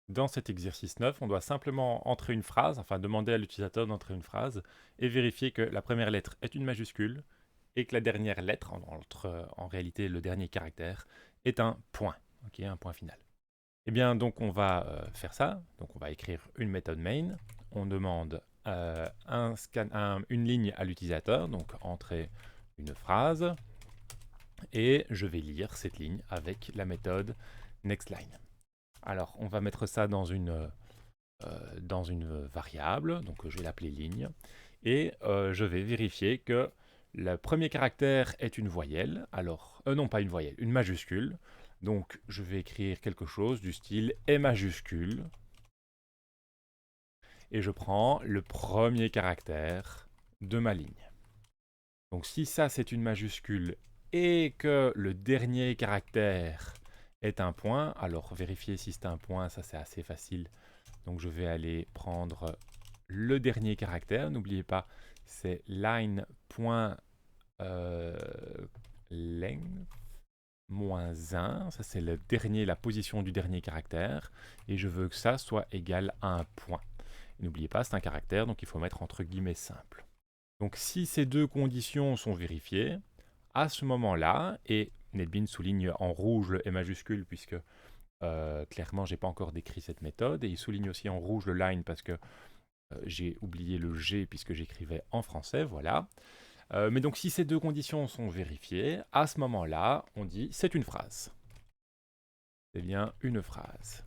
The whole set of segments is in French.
Dans cet exercice 9, on doit simplement entrer une phrase, enfin demander à l'utilisateur d'entrer une phrase et vérifier que la première lettre est une majuscule et que la dernière lettre, en réalité le dernier caractère, est un point, ok, un point final. Eh bien, donc on va faire ça. Donc on va écrire une méthode main. On demande une ligne à l'utilisateur, donc entrer une phrase, et je vais lire cette ligne avec la méthode nextLine. Alors, on va mettre ça dans une variable, donc je vais l'appeler ligne, et je vais vérifier que le premier caractère est une voyelle, alors, non pas une voyelle, une majuscule, donc je vais écrire quelque chose du style E majuscule, et je prends le premier caractère de ma ligne. Donc si ça c'est une majuscule et que le dernier caractère est un point, alors vérifier si c'est un point, ça c'est assez facile. Donc je vais aller prendre le dernier caractère, n'oubliez pas, c'est line.length moins 1, ça c'est la position du dernier caractère, et je veux que ça soit égal à un point. N'oubliez pas, c'est un caractère, donc il faut mettre entre guillemets simple. Donc si ces deux conditions sont vérifiées, à ce moment-là, et NetBeans souligne en rouge le E majuscule puisque clairement j'ai pas encore décrit cette méthode, et il souligne aussi en rouge le line parce que j'ai oublié le G puisque j'écrivais en français, voilà. Mais donc si ces deux conditions sont vérifiées, à ce moment-là, on dit c'est une phrase. C'est bien une phrase.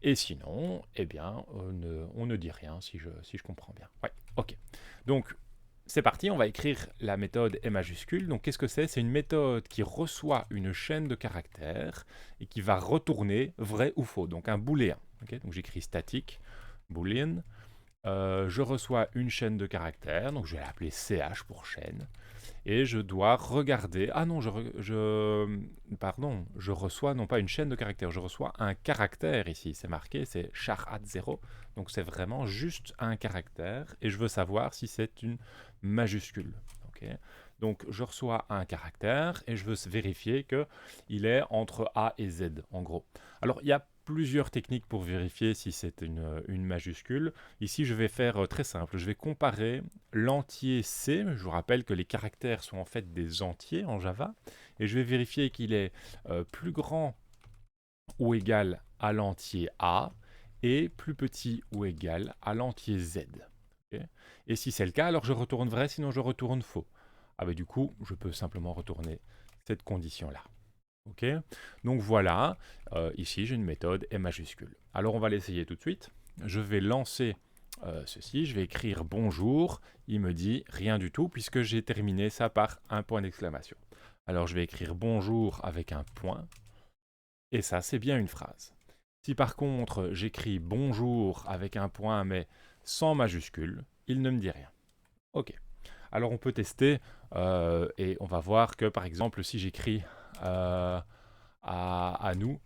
Et sinon, eh bien, on ne dit rien si je comprends bien. Ouais, ok. Donc, c'est parti, on va écrire la méthode E majuscule. Donc, qu'est-ce que c'est? C'est une méthode qui reçoit une chaîne de caractères et qui va retourner vrai ou faux, donc un booléen. Okay, donc, j'écris statique, boolean. Je reçois une chaîne de caractères, donc je vais l'appeler CH pour chaîne. Et je dois regarder. Ah non, pardon, je reçois non pas une chaîne de caractères, je reçois un caractère ici. C'est marqué, c'est char 0. Donc c'est vraiment juste un caractère et je veux savoir si c'est une majuscule. Ok. Donc je reçois un caractère et je veux vérifier que il est entre A et Z en gros. Alors il y a plusieurs techniques pour vérifier si c'est une majuscule. Ici je vais faire très simple, je vais comparer l'entier C, je vous rappelle que les caractères sont en fait des entiers en Java, et je vais vérifier qu'il est plus grand ou égal à l'entier A, et plus petit ou égal à l'entier Z. Ok. Et si c'est le cas, alors je retourne vrai, sinon je retourne faux. Ah bah du coup, je peux simplement retourner cette condition-là. Ok. Donc voilà, ici j'ai une méthode M majuscule. Alors on va l'essayer tout de suite. Je vais lancer ceci, je vais écrire bonjour, il me dit rien du tout puisque j'ai terminé ça par un point d'exclamation. Alors je vais écrire bonjour avec un point, et ça c'est bien une phrase. Si par contre j'écris bonjour avec un point mais sans majuscule, il ne me dit rien. Ok. Alors on peut tester et on va voir que par exemple si j'écris à nous,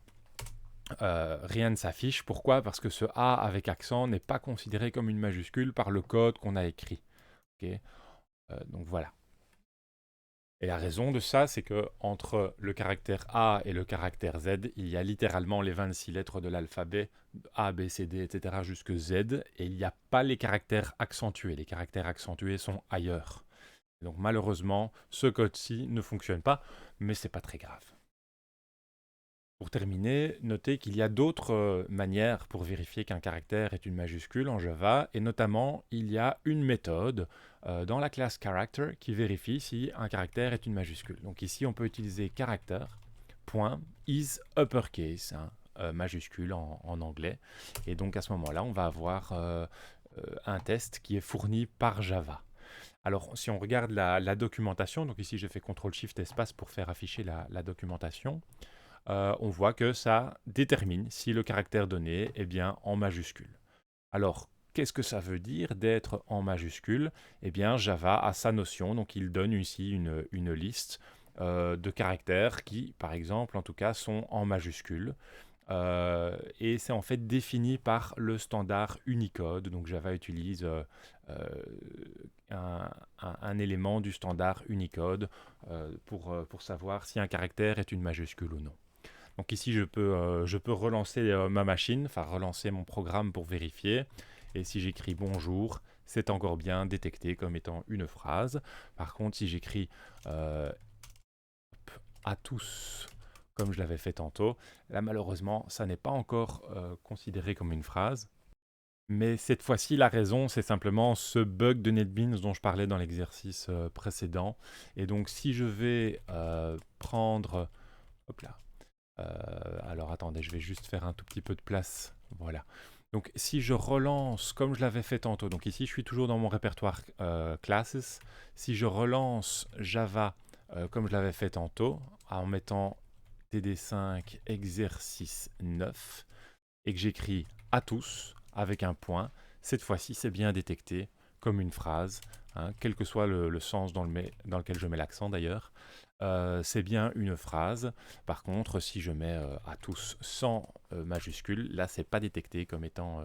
rien ne s'affiche. Pourquoi? Parce que ce A avec accent n'est pas considéré comme une majuscule par le code qu'on a écrit. Okay. Donc voilà. Et la raison de ça, c'est que entre le caractère A et le caractère Z, il y a littéralement les 26 lettres de l'alphabet, A, B, C, D, etc. jusque Z, et il n'y a pas les caractères accentués. Les caractères accentués sont ailleurs. Donc malheureusement, ce code-ci ne fonctionne pas, mais c'est pas très grave. Pour terminer, notez qu'il y a d'autres manières pour vérifier qu'un caractère est une majuscule en Java, et notamment, il y a une méthode dans la classe character qui vérifie si un caractère est une majuscule. Donc ici, on peut utiliser character.is uppercase, hein, majuscule en anglais, et donc à ce moment-là, on va avoir un test qui est fourni par Java. Alors, si on regarde la documentation, donc ici j'ai fait CTRL-SHIFT espace pour faire afficher la documentation, on voit que ça détermine si le caractère donné est bien en majuscule. Alors, qu'est-ce que ça veut dire d'être en majuscule? Eh bien, Java a sa notion, donc il donne ici une liste de caractères qui, par exemple, en tout cas, sont en majuscule. Et c'est en fait défini par le standard Unicode. Donc Java utilise euh, un élément du standard Unicode pour savoir si un caractère est une majuscule ou non. Donc ici, je peux relancer ma machine, enfin relancer mon programme pour vérifier. Et si j'écris bonjour, c'est encore bien détecté comme étant une phrase. Par contre, si j'écris à tous, comme je l'avais fait tantôt, là malheureusement, ça n'est pas encore considéré comme une phrase. Mais cette fois-ci, la raison, c'est simplement ce bug de NetBeans dont je parlais dans l'exercice précédent. Et donc, si je vais prendre... Hop là. Alors, attendez, je vais juste faire un tout petit peu de place. Voilà. Donc, si je relance comme je l'avais fait tantôt, donc ici, je suis toujours dans mon répertoire Classes. Si je relance Java comme je l'avais fait tantôt, en mettant TD5 exercice 9, et que j'écris à tous avec un point, cette fois-ci c'est bien détecté comme une phrase, hein, quel que soit le sens dans lequel je mets l'accent d'ailleurs. C'est bien une phrase. Par contre, si je mets à tous sans majuscule, là c'est pas détecté comme étant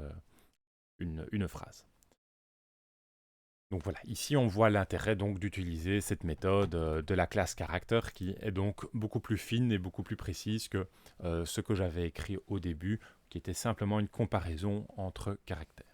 une phrase. Donc voilà, ici on voit l'intérêt donc d'utiliser cette méthode de la classe character qui est donc beaucoup plus fine et beaucoup plus précise que ce que j'avais écrit au début, qui était simplement une comparaison entre caractères.